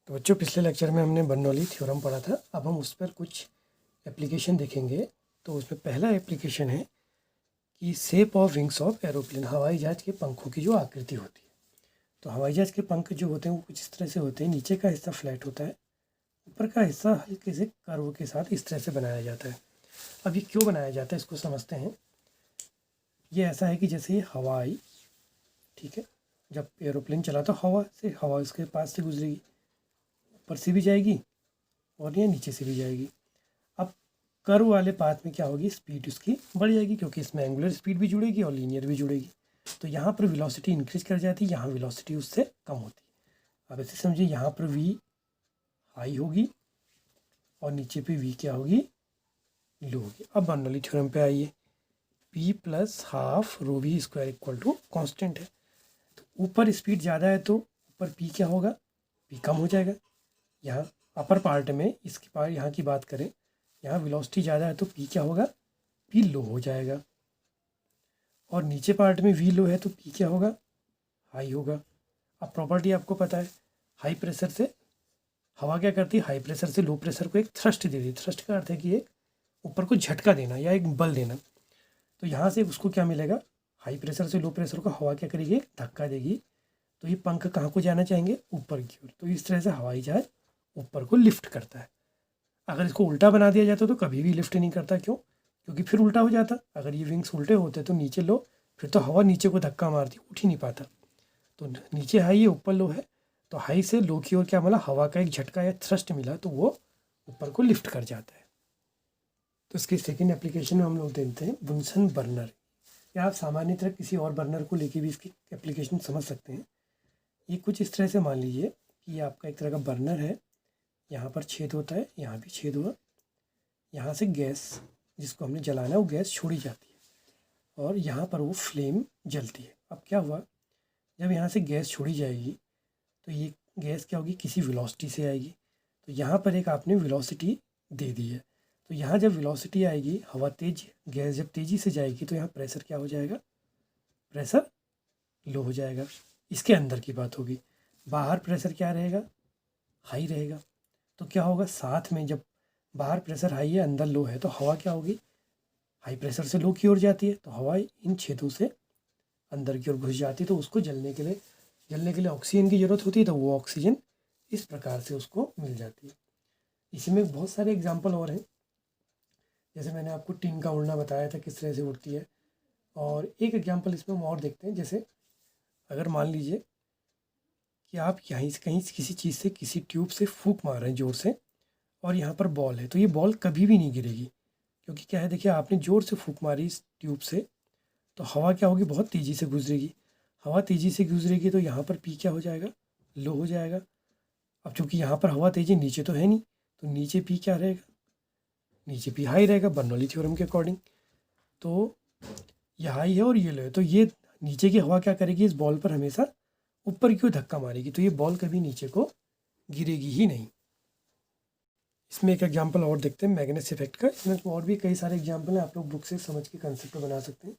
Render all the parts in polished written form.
तो बच्चों, पिछले लेक्चर में हमने बर्नौली थ्योरम पढ़ा था। अब हम उस पर कुछ एप्लीकेशन देखेंगे। तो उसमें पहला एप्लीकेशन है कि shape of wings of aeroplane, हवाई जहाज के पंखों की जो आकृति होती है। तो हवाई जहाज के पंख जो होते हैं वो कुछ इस तरह से होते हैं। नीचे का हिस्सा फ्लैट होता है, ऊपर का हिस्सा हल्के से कर्व के साथ इस तरह से बनाया जाता है। अब ये क्यों बनाया जाता है इसको समझते हैं। ये ऐसा है कि जैसे ये हवा आई, ठीक है, जब एरोप्लेन चला तो हवा उसके पास से गुजरेगी, ऊपर से भी जाएगी और ये नीचे से भी जाएगी। अब कर्व वाले पाथ में क्या होगी, स्पीड उसकी बढ़ जाएगी, क्योंकि इसमें एंगुलर स्पीड भी जुड़ेगी और लीनियर भी जुड़ेगी। तो यहाँ पर वेलोसिटी इंक्रीज कर जाती है, यहाँ वेलोसिटी उससे कम होती है। अब ऐसे समझिए, यहाँ पर v हाई होगी और नीचे पे v क्या होगी, लो होगी। अब बर्नौली थ्योरम पे आइए, p plus half rho v square equal to constant है। तो ऊपर स्पीड ज़्यादा है तो ऊपर p क्या होगा, p कम हो जाएगा। यहाँ अपर पार्ट में इसकी यहाँ की बात करें, यहाँ वेलोसिटी ज़्यादा है तो p क्या होगा, p लो हो जाएगा। और नीचे पार्ट में v लो है तो p क्या होगा, हाई होगा। अब प्रॉपर्टी आपको पता है, हाई प्रेशर से हवा क्या करती है, हाई प्रेशर से लो प्रेशर को एक थ्रस्ट दे दी। थ्रस्ट का अर्थ है कि एक ऊपर को झटका देना या एक बल देना। तो यहाँ से उसको क्या मिलेगा, हाई प्रेशर से लो प्रेशर को हवा क्या करेगी, एक धक्का देगी। तो ये पंख कहाँ को जाना चाहेंगे, ऊपर की ओर। तो इस तरह से हवाई जहाज ऊपर को लिफ्ट करता है। अगर इसको उल्टा बना दिया जाता तो कभी भी लिफ्ट नहीं करता। क्यों, क्योंकि फिर उल्टा हो जाता। अगर ये विंग्स उल्टे होते तो नीचे लो, फिर तो हवा नीचे को धक्का मारती, उठ ही नहीं पाता। तो नीचे हाई है ऊपर लो है, तो हाई से लो की ओर क्या मिला, हवा का एक झटका या थ्रस्ट मिला, तो वो ऊपर को लिफ्ट कर जाता है। तो इसकी सेकेंड एप्लीकेशन में हम लोग देखते हैं बुनसन बर्नर। या आप सामान्यतः किसी और बर्नर को लेके भी इसकी एप्लीकेशन समझ सकते हैं। ये कुछ इस तरह से मान लीजिए कि ये आपका एक तरह का बर्नर है। यहाँ पर छेद होता है, यहाँ भी छेद हुआ, यहाँ से गैस जिसको हमने जलाना है वो गैस छोड़ी जाती है और यहाँ पर वो फ्लेम जलती है। अब क्या हुआ, जब यहाँ से गैस छोड़ी जाएगी तो ये गैस क्या होगी, किसी वेलोसिटी से आएगी। तो यहाँ पर एक आपने वेलोसिटी दे दी है। तो यहाँ जब वेलोसिटी आएगी, हवा तेज, गैस जब तेज़ी से जाएगी तो यहाँ प्रेशर क्या हो जाएगा, प्रेशर लो हो जाएगा। इसके अंदर की बात होगी। बाहर प्रेशर क्या रहेगा, हाई रहेगा। तो क्या होगा, साथ में जब बाहर प्रेशर हाई है अंदर लो है तो हवा क्या होगी, हाई प्रेशर से लो की ओर जाती है, तो हवा इन छेदों से अंदर की ओर घुस जाती है। तो उसको जलने के लिए ऑक्सीजन की ज़रूरत होती है, तो वो ऑक्सीजन इस प्रकार से उसको मिल जाती है। इसमें बहुत सारे एग्जाम्पल और हैं, जैसे मैंने आपको टीन का उड़ना बताया था किस तरह से उड़ती है। और एक एग्जाम्पल इसमें हम और देखते हैं, जैसे अगर मान लीजिए कि आप यहीं से कहीं किसी चीज़ से, किसी ट्यूब से फूंक मार रहे हैं ज़ोर से, और यहाँ पर बॉल है, तो ये बॉल कभी भी नहीं गिरेगी। क्योंकि क्या है, देखिए आपने ज़ोर से फूंक मारी इस ट्यूब से, तो हवा क्या होगी, बहुत तेज़ी से गुजरेगी। हवा तेज़ी से गुजरेगी तो यहाँ पर पी क्या हो जाएगा, लो हो जाएगा। अब चूंकि यहाँ पर हवा तेज़ी, नीचे तो है नहीं, तो नीचे पी क्या रहेगा, नीचे पी हाई रहेगा बर्नौली थ्योरम के अकॉर्डिंग। तो ये हाई है और ये लो है, तो ये नीचे की हवा क्या करेगी, इस बॉल पर हमेशा ऊपर की ओर धक्का मारेगी, तो ये बॉल कभी नीचे को गिरेगी ही नहीं। इसमें एक एग्जांपल और देखते हैं मैग्नेस इफेक्ट का। इसमें और भी कई सारे एग्जांपल हैं, आप लोग बुक से समझ के कंसेप्ट बना सकते हैं।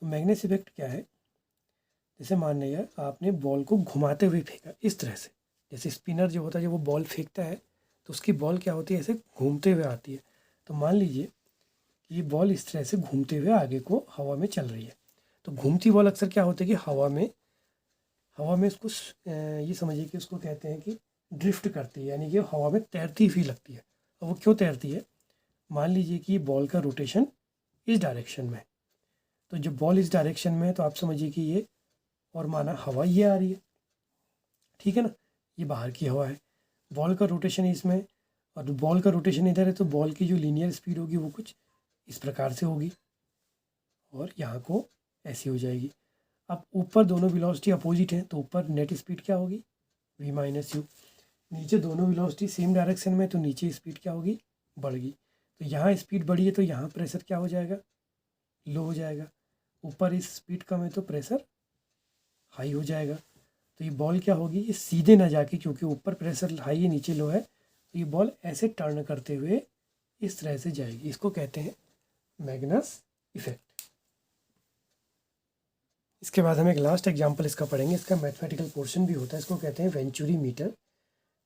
तो मैग्नेस इफेक्ट क्या है, जैसे मान लिया आपने बॉल को घुमाते हुए फेंका इस तरह से, जैसे स्पिनर जो होता है जब वो बॉल फेंकता है तो उसकी बॉल क्या होती है, ऐसे घूमते हुए आती है। तो मान लीजिए कि ये बॉल इस तरह से घूमते हुए आगे को हवा में चल रही है। तो घूमती बॉल अक्सर क्या होती है कि हवा में उसको ये समझिए कि उसको कहते हैं कि ड्रिफ्ट करती है, यानी कि हवा में तैरती हुई लगती है। और वो क्यों तैरती है, मान लीजिए कि बॉल का रोटेशन इस डायरेक्शन में है, तो जब बॉल इस डायरेक्शन में है तो आप समझिए कि ये, और माना हवा ये आ रही है, ठीक है ना, ये बाहर की हवा है, बॉल का रोटेशन इसमें है, और बॉल का रोटेशन इधर है, तो बॉल की जो लीनियर स्पीड होगी वो कुछ इस प्रकार से होगी और यहाँ को ऐसी हो जाएगी। अब ऊपर दोनों वेलोसिटी अपोजिट हैं, तो ऊपर नेट स्पीड क्या होगी, v माइनस यू। नीचे दोनों वेलोसिटी सेम डायरेक्शन में, तो नीचे स्पीड क्या होगी, बढ़ गई। तो यहाँ स्पीड बढ़ी है तो यहाँ प्रेशर क्या हो जाएगा, लो हो जाएगा। ऊपर इस स्पीड कम है तो प्रेशर हाई हो जाएगा। तो ये बॉल क्या होगी, ये सीधे ना जाके, क्योंकि ऊपर प्रेशर हाई है नीचे लो है, तो ये बॉल ऐसे टर्न करते हुए इस तरह से जाएगी। इसको कहते हैं मैग्नस इफेक्ट। इसके बाद हम एक लास्ट एग्जांपल इसका पढ़ेंगे। इसका मैथमेटिकल पोर्शन भी होता है, इसको कहते हैं वेंचुरी मीटर।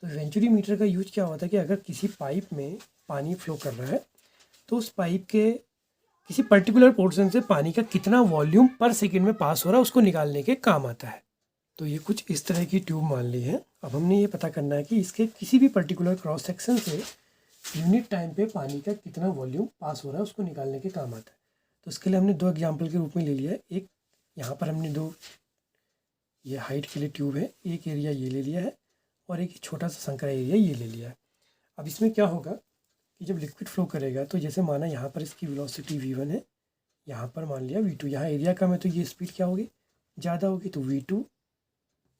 तो वेंचुरीमीटर का यूज क्या होता है कि अगर किसी पाइप में पानी फ्लो कर रहा है तो उस पाइप के किसी पर्टिकुलर पोर्शन से पानी का कितना वॉल्यूम पर सेकंड में पास हो रहा है उसको निकालने के काम आता है। तो ये कुछ इस तरह की ट्यूब मान ली है। अब हमने ये पता करना है कि इसके किसी भी पर्टिकुलर क्रॉस सेक्शन से यूनिट टाइम पे पानी का कितना वॉल्यूम पास हो रहा है उसको निकालने के काम आता है। तो इसके लिए हमने दो एग्जाम्पल के रूप में ले लिया है। एक यहाँ पर हमने दो ये हाइट के लिए ट्यूब है, एक एरिया ये ले लिया है और एक छोटा सा संकरा एरिया ये ले लिया है। अब इसमें क्या होगा कि जब लिक्विड फ्लो करेगा तो जैसे माना यहाँ पर इसकी वेलोसिटी v1 है, यहाँ पर मान लिया v2, यहाँ एरिया कम है तो ये स्पीड क्या होगी, ज़्यादा होगी, तो v2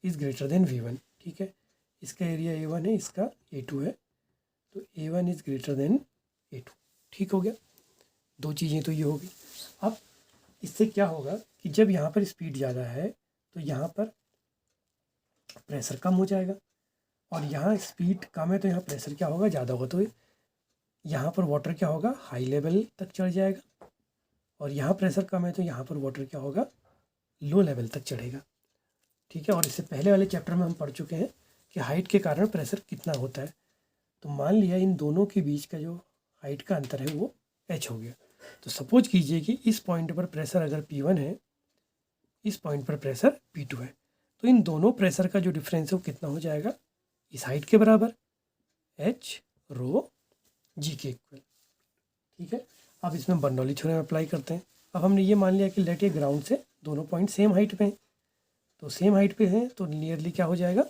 is greater than v1। ठीक है, इसका एरिया a1 है, इसका a2 है, तो a1 is greater than a2। ठीक हो गया, दो चीज़ें तो ये होगी। अब इससे क्या होगा कि जब यहाँ पर स्पीड ज़्यादा है तो यहाँ पर प्रेशर कम हो जाएगा और यहाँ स्पीड कम है तो यहाँ प्रेशर क्या होगा, ज़्यादा होगा, तो यहाँ पर वाटर क्या होगा, हाई लेवल तक चढ़ जाएगा और यहाँ प्रेशर कम है तो यहाँ पर वाटर क्या होगा, लो लेवल तक चढ़ेगा। ठीक है, और इससे पहले वाले चैप्टर में हम पढ़ चुके हैं कि हाइट के कारण प्रेशर कितना होता है। तो मान लिया इन दोनों के बीच का जो हाइट का अंतर है वो h हो गया। तो सपोज कीजिए कि इस पॉइंट पर प्रेशर अगर P1 है, इस पॉइंट पर प्रेशर P2 है, तो इन दोनों प्रेशर का जो डिफरेंस है वो कितना हो जाएगा, इस हाइट के बराबर, h रो g के इक्वल। ठीक है, अब इसमें बर्नौली थ्योरम अप्लाई करते हैं। अब हमने ये मान लिया कि लेट ये ग्राउंड से दोनों पॉइंट सेम हाइट पे हैं, तो सेम हाइट पे हैं तो नियरली क्या हो जाएगा,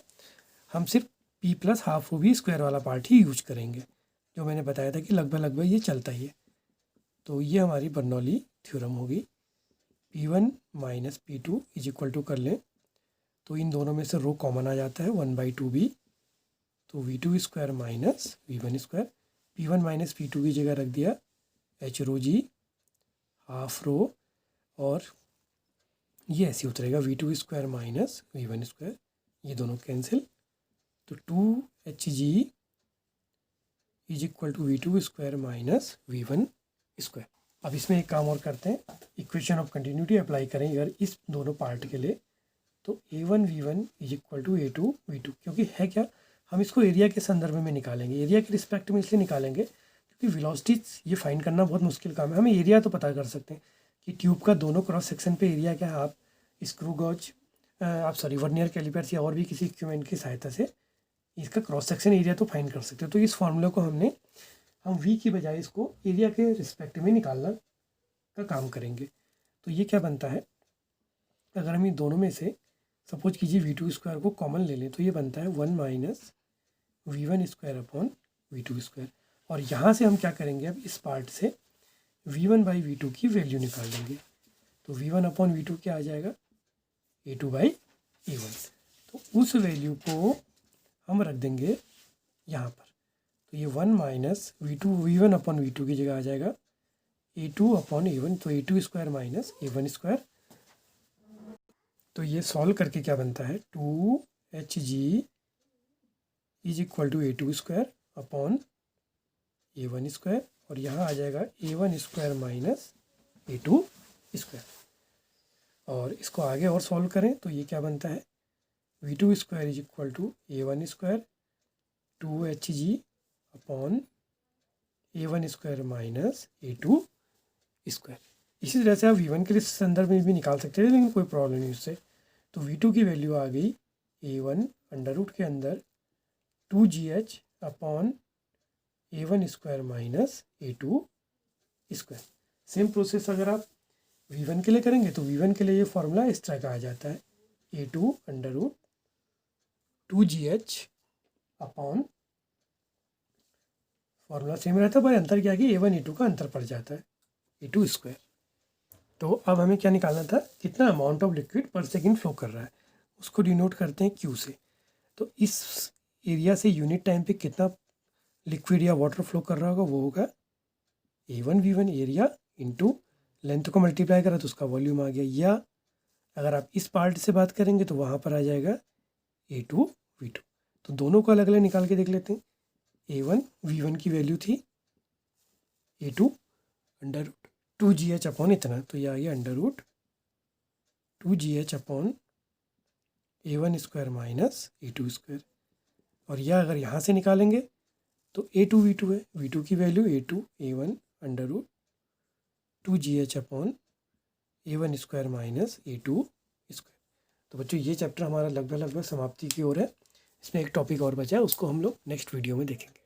हम सिर्फ p प्लस हाफ रो v स्क्वायर वाला पार्ट ही यूज करेंगे, जो मैंने बताया था कि लगभग ये चलता ही है। तो ये हमारी बर्नौली थ्योरम होगी। P1 minus P2 is equal to कर लें तो इन दोनों में से रो कॉमन आ जाता है, 1/2b, तो v2 square minus v1 square, P1 minus P2 की जगह रख दिया h रो जी हाफ रो, और ये ऐसे उतरेगा v2 square minus v1 square, ये दोनों कैंसिल, तो 2hg is equal to v2 square minus v1 square. अब इसमें एक काम और करते हैं, इक्वेशन ऑफ कंटिन्यूटी अप्लाई करें अगर इस दोनों पार्ट के लिए, तो a1 v1 is equal to a2 v2, क्योंकि है क्या, हम इसको एरिया के संदर्भ में निकालेंगे, एरिया के रिस्पेक्ट में इसलिए निकालेंगे क्योंकि वेलोसिटीज ये फाइंड करना बहुत मुश्किल काम है। हमें एरिया तो पता कर सकते हैं कि ट्यूब का दोनों क्रॉस सेक्शन पे एरिया क्या है, आप स्क्रू गॉज वर्नियर कैलिपर्स या और भी किसी इक्विपमेंट की सहायता से इसका क्रॉस सेक्शन एरिया तो फाइंड कर सकते हो। तो इस फॉर्मूले को हम वी की बजाय इसको एरिया के रिस्पेक्ट में निकालना का काम करेंगे। तो ये क्या बनता है, अगर हम इन दोनों में से सपोज कीजिए v2 स्क्वायर को कॉमन ले लें तो ये बनता है 1 minus v1 square upon v2 square, और यहाँ से हम क्या करेंगे, अब इस पार्ट से v1 बाई v2 की वैल्यू निकाल लेंगे, तो v1 अपॉन v2 क्या आ जाएगा, a2 बाई a1, तो उस वैल्यू को हम रख देंगे यहाँ पर, तो ये 1 माइनस v1 अपॉन v2 की जगह आ जाएगा a2 अपॉन a1, तो a2 square minus a1 square, तो ये सॉल्व करके क्या बनता है, 2hg is equal to a2 square upon a1 square, और यहाँ आ जाएगा a1 square minus a2 square, और इसको आगे और सॉल्व करें तो ये क्या बनता है, v2 square is equal to a1 square 2hg upon a1 square minus a2 square. इसी तरह से आप v1 के संदर्भ में भी निकाल सकते हैं, लेकिन कोई प्रॉब्लम नहीं उससे। तो v2 की वैल्यू आ गई a1 अंडर रूट के अंदर 2gh upon a1 square minus a2 square. Same process अगर आप v1 के लिए करेंगे तो v1 के लिए ये फॉर्मूला इस तरह का आ जाता है, a2 under root 2gh upon, formula same रहता है पर अंतर क्या है कि a1 a2 का अंतर पड़ जाता है, a2 स्क्वायर। तो अब हमें क्या निकालना था, कितना अमाउंट ऑफ लिक्विड पर सेकंड फ्लो कर रहा है, उसको डिनोट करते हैं Q से। तो इस एरिया से यूनिट टाइम पे कितना लिक्विड या वाटर फ्लो कर रहा होगा, वो होगा a1 v1 area into length को मल्टीप्लाई करा तो उसका वॉल्यूम आ गया, या अगर आप इस पार्ट से बात करेंगे तो वहाँ पर आ जाएगा a2 v2। तो दोनों को अलग अलग निकाल के देख लेते हैं। a1 v1 की वैल्यू थी a2 under root 2gh upon इतना, तो ये आ गया under root 2gh upon a1 square minus a2 square. और यह अगर यहाँ से निकालेंगे तो A2 V2 है, V2 की value A2 A1 under root 2GH upon A1 square minus A2 square. तो बच्चों ये चैप्टर हमारा लगभग समाप्ति की ओर है। इसमें एक टॉपिक और बचा है, उसको हम लोग नेक्स्ट वीडियो में देखेंगे।